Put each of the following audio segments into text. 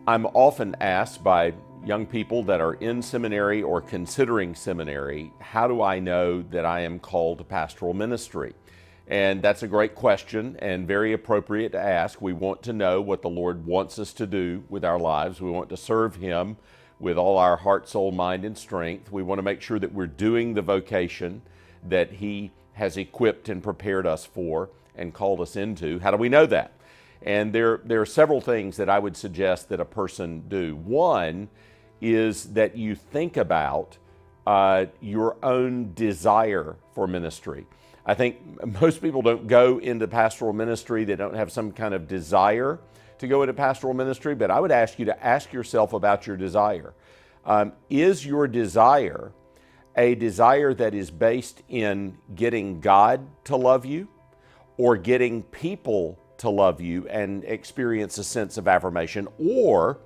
I'm often asked by young people that are in seminary or considering seminary, how do I know that I am called to pastoral ministry? And that's a great question and very appropriate to ask. We want to know what the Lord wants us to do with our lives. We want to serve Him with all our heart, soul, mind, and strength. We want to make sure that we're doing the vocation that He has equipped and prepared us for and called us into. How do we know that? And there are several things that I would suggest that a person do. One is that you think about your own desire for ministry. I think most people don't go into pastoral ministry. They don't have some kind of desire to go into pastoral ministry, but I would ask you to ask yourself about your desire. Is your desire a desire that is based in getting God to love you or getting people to love you and experience a sense of affirmation? Or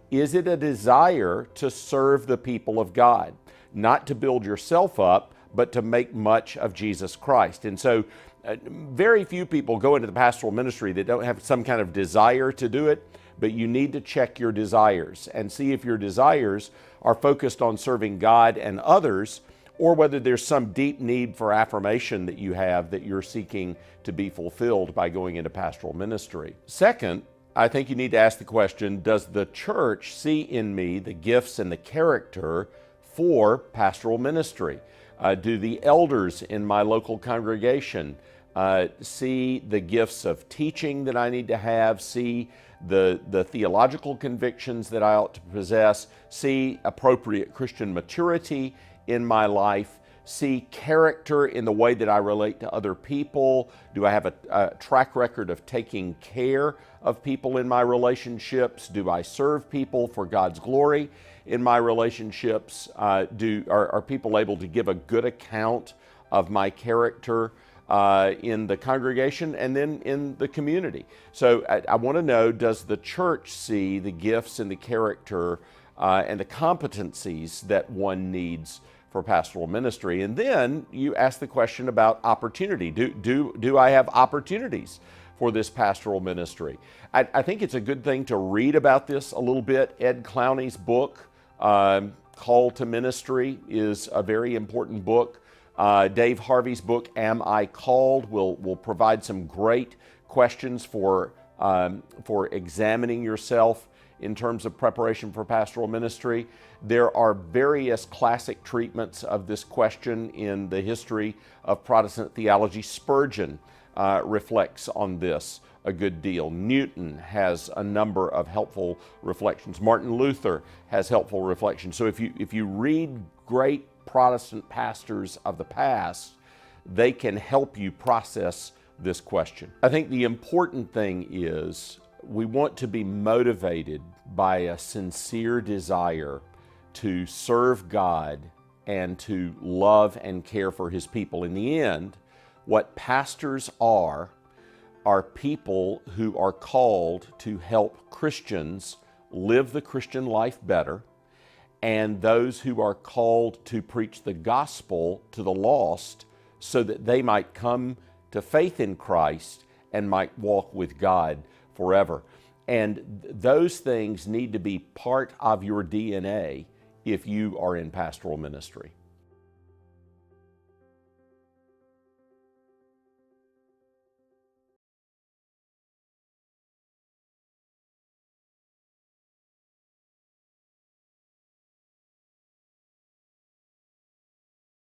is it a desire to serve the people of God, not to build yourself up, but to make much of Jesus Christ? And so very few people go into the pastoral ministry that don't have some kind of desire to do it, but you need to check your desires and see if your desires are focused on serving God and others, or whether there's some deep need for affirmation that you have that you're seeking to be fulfilled by going into pastoral ministry. Second, I think you need to ask the question, does the church see in me the gifts and the character for pastoral ministry? Do the elders in my local congregation see the gifts of teaching that I need to have, see the theological convictions that I ought to possess, see appropriate Christian maturity in my life, see character in the way that I relate to other people? Do I have a track record of taking care of people in my relationships? Do I serve people for God's glory in my relationships? Are people able to give a good account of my character in the congregation and then in the community? So I want to know, does the church see the gifts and the character and the competencies that one needs for pastoral ministry? And then you ask the question about opportunity. Do I have opportunities for this pastoral ministry? I think it's a good thing to read about this a little bit. Ed Clowney's book, Call to Ministry, is a very important book. Dave Harvey's book, Am I Called, will provide some great questions for examining yourself in terms of preparation for pastoral ministry. There are various classic treatments of this question in the history of Protestant theology. Spurgeon reflects on this a good deal. Newton has a number of helpful reflections. Martin Luther has helpful reflections. So if you read great Protestant pastors of the past, they can help you process this question. I think the important thing is we want to be motivated by a sincere desire to serve God and to love and care for His people. In the end, what pastors are people who are called to help Christians live the Christian life better, and those who are called to preach the gospel to the lost so that they might come to faith in Christ and might walk with God forever. And those things need to be part of your DNA if you are in pastoral ministry.